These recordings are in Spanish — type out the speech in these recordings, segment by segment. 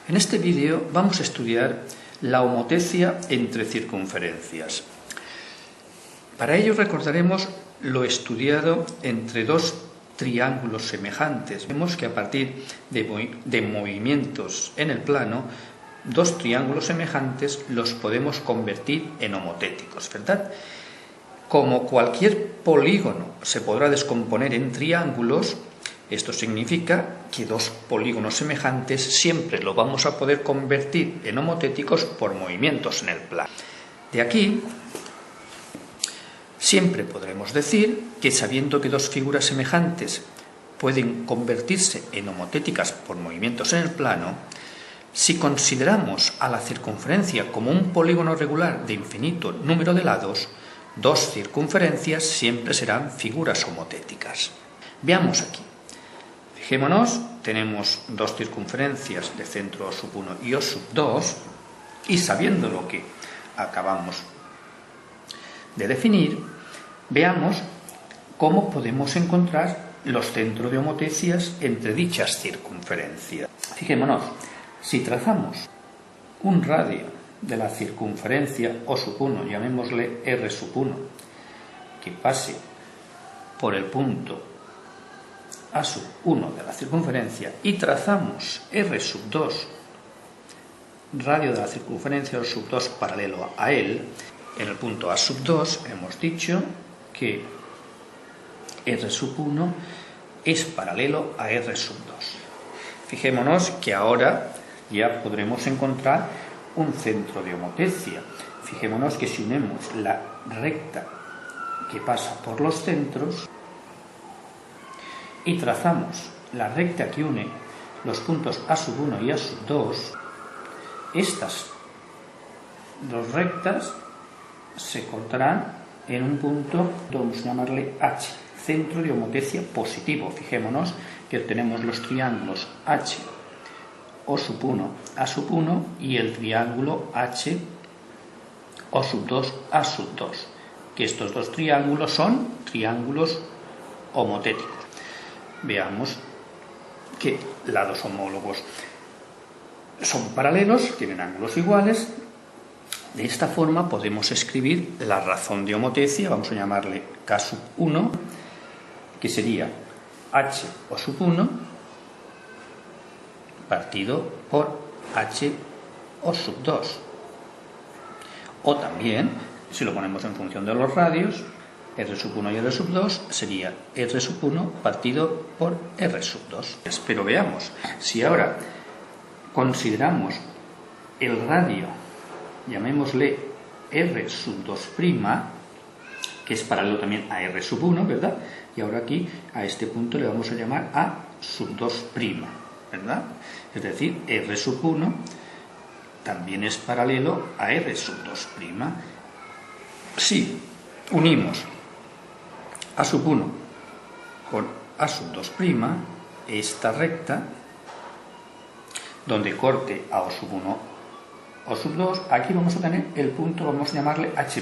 En este vídeo vamos a estudiar la homotecia entre circunferencias. Para ello recordaremos lo estudiado entre dos triángulos semejantes. Vemos que a partir de movimientos en el plano, dos triángulos semejantes los podemos convertir en homotéticos, ¿verdad? Como cualquier polígono se podrá descomponer en triángulos, esto significa que dos polígonos semejantes siempre lo vamos a poder convertir en homotéticos por movimientos en el plano. De aquí, siempre podremos decir que sabiendo que dos figuras semejantes pueden convertirse en homotéticas por movimientos en el plano, si consideramos a la circunferencia como un polígono regular de infinito número de lados, dos circunferencias siempre serán figuras homotéticas. Veamos aquí. Fijémonos, tenemos dos circunferencias de centro O1 y O2, y sabiendo lo que acabamos de definir, veamos cómo podemos encontrar los centros de homotecias entre dichas circunferencias. Fijémonos, si trazamos un radio de la circunferencia O1, llamémosle R1, que pase por el punto A1 de la circunferencia, y trazamos R2, radio de la circunferencia O2 paralelo a él, en el punto A2 hemos dicho que R1 es paralelo a R2. Fijémonos que ahora ya podremos encontrar un centro de homotecia. Fijémonos que si unimos la recta que pasa por los centros y trazamos la recta que une los puntos A1 y A2, estas dos rectas se cortarán en un punto, vamos a llamarle H, centro de homotecia positivo. Fijémonos que tenemos los triángulos H, O1, A1 y el triángulo H, O2, A2, que estos dos triángulos son triángulos homotéticos. Veamos que lados homólogos son paralelos, tienen ángulos iguales. De esta forma podemos escribir la razón de homotecia, vamos a llamarle K1, que sería H O1 partido por H O2. O también, si lo ponemos en función de los radios, R1 y R2 sería R1 partido por R2. Pero veamos, si ahora consideramos el radio, llamémosle R2', que es paralelo también a R1, ¿verdad? Y ahora aquí, a este punto le vamos a llamar A2', ¿verdad? Es decir, R1 también es paralelo a R2'. Si unimos A1 con A2', esta recta, donde corte a O1, O2, aquí vamos a tener el punto, vamos a llamarle H',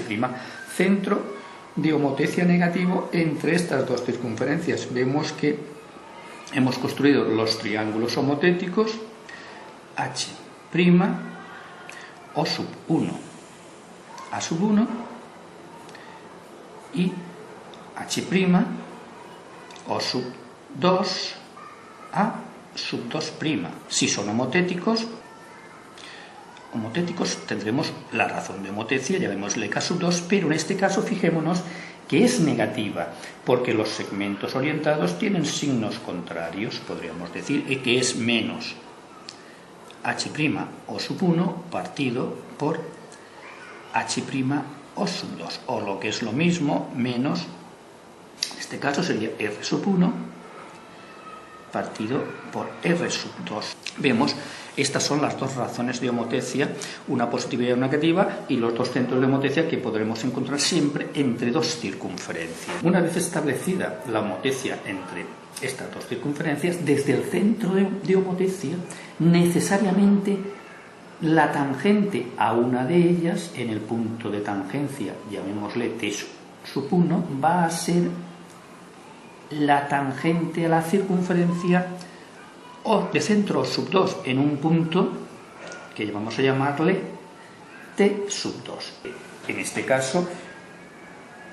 centro de homotecia negativo entre estas dos circunferencias. Vemos que hemos construido los triángulos homotéticos H', O1, A1 y H', O2, A2'. Si son homotéticos tendremos la razón de homotecia, llamémosle K2, pero en este caso fijémonos que es negativa, porque los segmentos orientados tienen signos contrarios, podríamos decir, y que es menos H' O1 partido por H' O2, o lo que es lo mismo, menos, en este caso sería R1 partido por R2. Vemos, estas son las dos razones de homotecia, una positiva y una negativa, y los dos centros de homotecia que podremos encontrar siempre entre dos circunferencias. Una vez establecida la homotecia entre estas dos circunferencias, desde el centro de homotecia, necesariamente la tangente a una de ellas, en el punto de tangencia, llamémosle T'1, va a ser la tangente a la circunferencia de centro O2 en un punto que vamos a llamarle T sub 2. En este caso,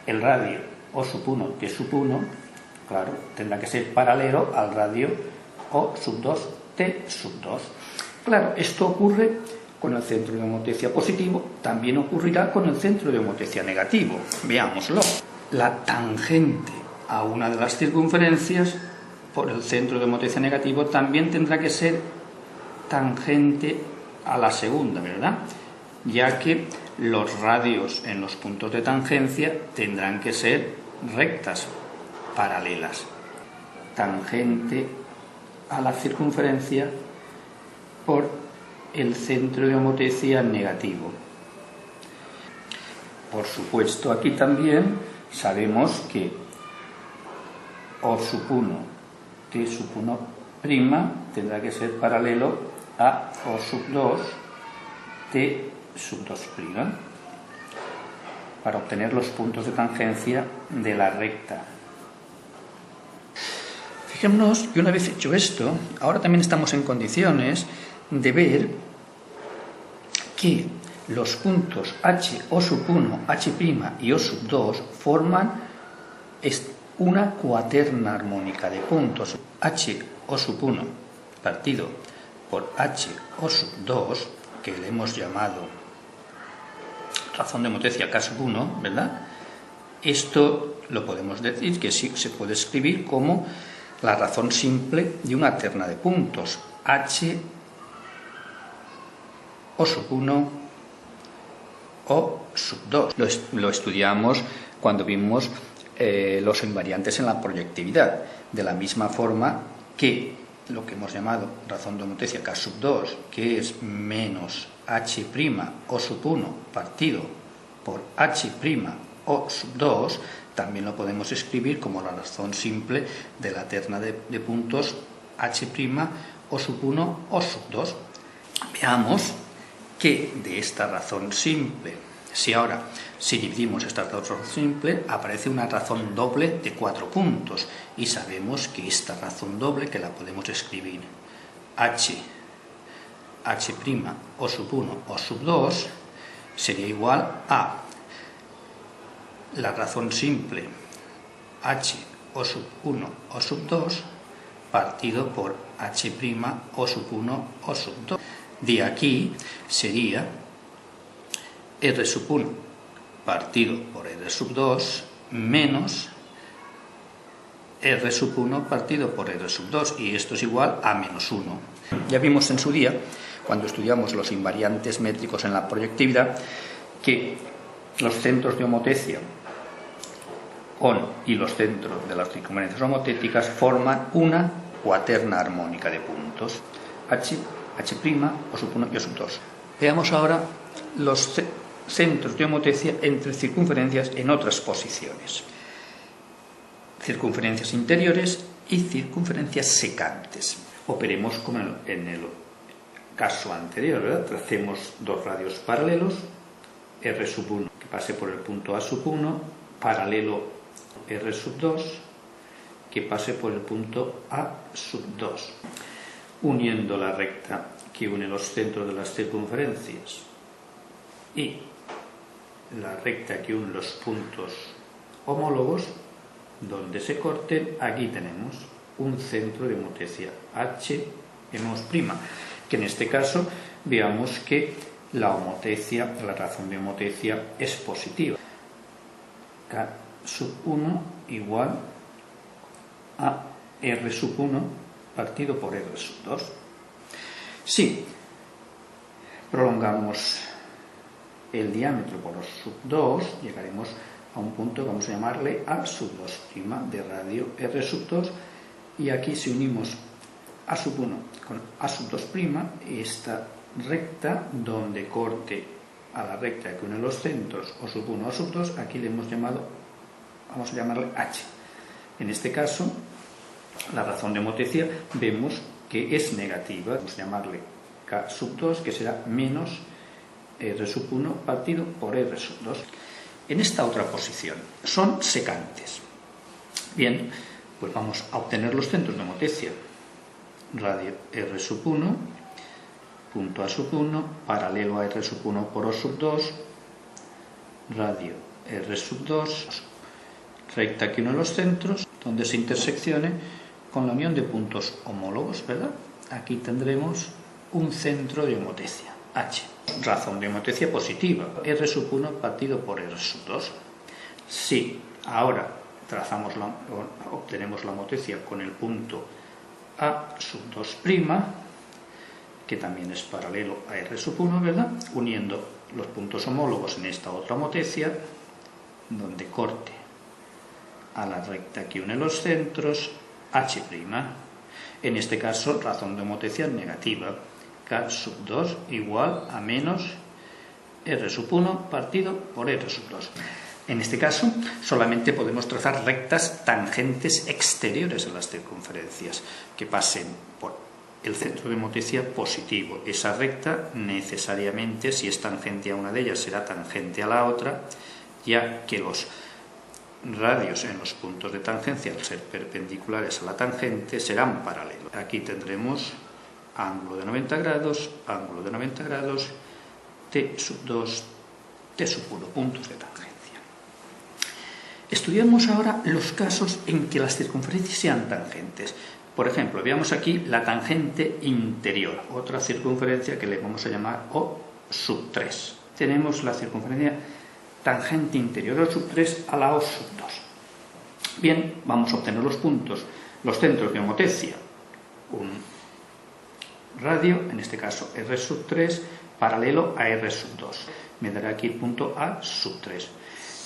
el radio O1 T sub 1, claro, tendrá que ser paralelo al radio O sub 2 T sub 2. Claro, esto ocurre con el centro de homotecia positivo, también ocurrirá con el centro de homotecia negativo. Veámoslo. La tangente a una de las circunferencias por el centro de homotecia negativo también tendrá que ser tangente a la segunda, ¿verdad? Ya que los radios en los puntos de tangencia tendrán que ser rectas paralelas. Tangente a la circunferencia por el centro de homotecia negativo. Por supuesto, aquí también sabemos que O sub 1 T sub 1' tendrá que ser paralelo a O sub 2 T sub 2' para obtener los puntos de tangencia de la recta. Fijémonos que una vez hecho esto, ahora también estamos en condiciones de ver que los puntos H, O sub 1, H' y O sub 2 forman una cuaterna armónica de puntos. H, O sub 1 partido por H, O sub 2, que le hemos llamado razón de homotecia K sub 1, ¿verdad? Esto lo podemos decir que sí se puede escribir como la razón simple de una terna de puntos. H, O sub 1, O sub 2. Lo estudiamos cuando vimos los invariantes en la proyectividad. De la misma forma que lo que hemos llamado razón de homotecia K sub 2, que es menos H' O sub 1 partido por H' O sub 2, también lo podemos escribir como la razón simple de la terna de puntos H' O sub 1 O sub 2. Veamos que de esta razón simple, si dividimos esta razón simple, aparece una razón doble de 4 puntos, y sabemos que esta razón doble, que la podemos escribir H' O sub 1 O sub 2, sería igual a la razón simple H O sub 1 O sub 2 partido por H' O sub 1 O sub 2. De aquí sería R sub 1 partido por R sub 2 menos R sub 1 partido por R sub 2, y esto es igual a menos 1. Ya vimos en su día, cuando estudiamos los invariantes métricos en la proyectividad, que los centros de homotecia y los centros de las circunferencias homotéticas forman una cuaterna armónica de puntos H', O sub 1 y O sub 2. Veamos ahora los centros de homotecia entre circunferencias en otras posiciones. Circunferencias interiores y circunferencias secantes. Operemos como en el caso anterior, ¿verdad? Tracemos dos radios paralelos, R sub 1 que pase por el punto A sub 1, paralelo R sub 2 que pase por el punto A sub 2, uniendo la recta que une los centros de las circunferencias y la recta que une los puntos homólogos donde se corten. Aquí tenemos un centro de homotecia H', que en este caso veamos que la razón de homotecia es positiva. K sub 1 igual a R sub 1 partido por R sub 2. Si prolongamos el diámetro por sub 2, llegaremos a un punto que vamos a llamarle A sub 2' de radio R sub 2, y aquí si unimos A sub 1 con A sub 2', esta recta donde corte a la recta que une los centros O sub 1 O sub 2, aquí le hemos llamado, vamos a llamarle H. En este caso, la razón de homotecia vemos que es negativa, vamos a llamarle K sub 2, que será menos R sub 1 partido por R sub 2. En esta otra posición son secantes. Bien, pues vamos a obtener los centros de homotecia. Radio R sub 1, punto A sub 1, paralelo a R sub 1 por O sub 2, radio R sub 2, recta que une los centros, donde se interseccione con la unión de puntos homólogos, ¿verdad? Aquí tendremos un centro de homotecia, H. Razón de homotecia positiva, R sub 1 partido por R sub 2. Si ahora obtenemos la homotecia con el punto A sub 2', que también es paralelo a R sub 1, ¿verdad? Uniendo los puntos homólogos en esta otra homotecia, donde corte a la recta que une los centros, H'. En este caso, razón de homotecia negativa, K sub 2 igual a menos R sub 1 partido por R sub 2. En este caso, solamente podemos trazar rectas tangentes exteriores a las circunferencias, que pasen por el centro de homotecia positivo. Esa recta necesariamente, si es tangente a una de ellas, será tangente a la otra, ya que los radios en los puntos de tangencia, al ser perpendiculares a la tangente, serán paralelos. Aquí tendremos ángulo de 90 grados, ángulo de 90 grados, T sub 2, T sub 1, puntos de tangencia. Estudiamos ahora los casos en que las circunferencias sean tangentes. Por ejemplo, veamos aquí la tangente interior, otra circunferencia que le vamos a llamar O sub 3. Tenemos la circunferencia tangente interior O sub 3 a la O sub 2. Bien, vamos a obtener los puntos, los centros de homotecia. Un radio, en este caso R sub 3, paralelo a R sub 2. Me dará aquí el punto A sub 3.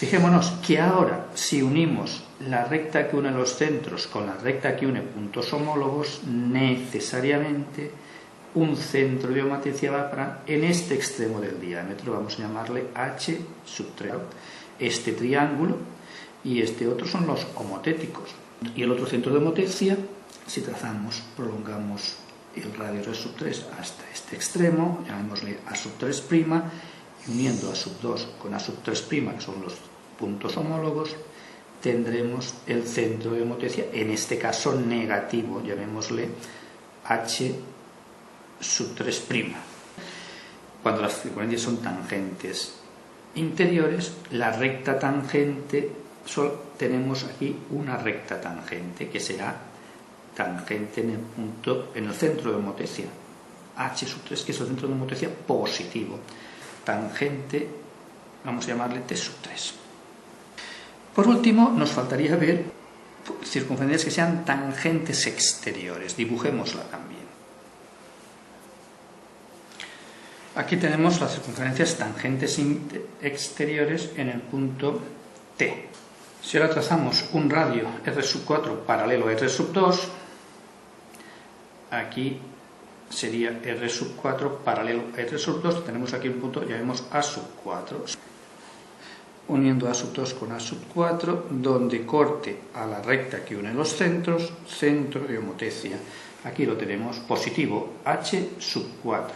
Fijémonos que ahora, si unimos la recta que une los centros con la recta que une puntos homólogos, necesariamente un centro de homotecia va para en este extremo del diámetro, vamos a llamarle H sub 3. Este triángulo y este otro son los homotéticos. Y el otro centro de homotecia, si trazamos, prolongamos el radio R sub 3 hasta este extremo, llamémosle A sub 3', y uniendo A sub 2 con A sub 3', que son los puntos homólogos, tendremos el centro de homotecia, en este caso negativo, llamémosle H sub 3'. Cuando las circunferencias son tangentes interiores, la recta tangente, solo tenemos aquí una recta tangente, que será tangente en el centro de homotecia, H sub 3, que es el centro de homotecia positivo. Tangente, vamos a llamarle T sub 3. Por último, nos faltaría ver circunferencias que sean tangentes exteriores. Dibujémosla también. Aquí tenemos las circunferencias tangentes exteriores en el punto T. Si ahora trazamos un radio R sub 4 paralelo a R sub 2, aquí sería R sub 4 paralelo a R sub 2, tenemos aquí un punto, llamemos A sub 4. Uniendo A sub 2 con A sub 4, donde corte a la recta que une los centros, centro de homotecia. Aquí lo tenemos positivo, H sub 4.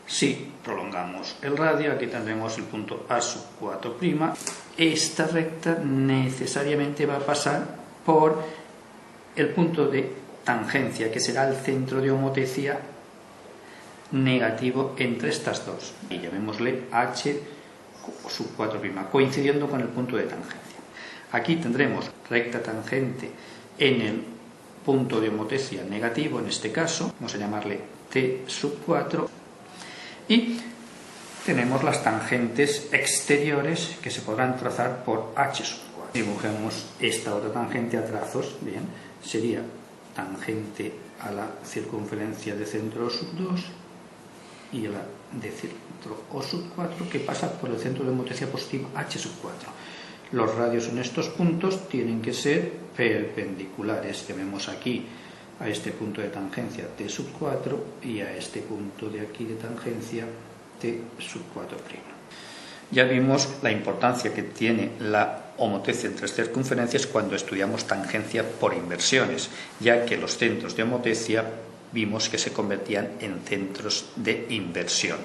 Si prolongamos el radio, aquí tendremos el punto A sub 4'. Esta recta necesariamente va a pasar por el punto de tangencia, que será el centro de homotecia negativo entre estas dos. Y llamémosle H sub 4', coincidiendo con el punto de tangencia. Aquí tendremos recta tangente en el punto de homotecia negativo, en este caso, vamos a llamarle T sub 4, y tenemos las tangentes exteriores que se podrán trazar por H sub 4. Dibujemos esta otra tangente a trazos, bien, sería tangente a la circunferencia de centro O sub 2 y a la de centro O sub 4, que pasa por el centro de homotecia positivo H sub 4. Los radios en estos puntos tienen que ser perpendiculares. Llamemos aquí a este punto de tangencia T sub 4 y a este punto de aquí de tangencia T sub 4'. Ya vimos la importancia que tiene la homotecia entre circunferencias cuando estudiamos tangencia por inversiones, ya que los centros de homotecia vimos que se convertían en centros de inversión.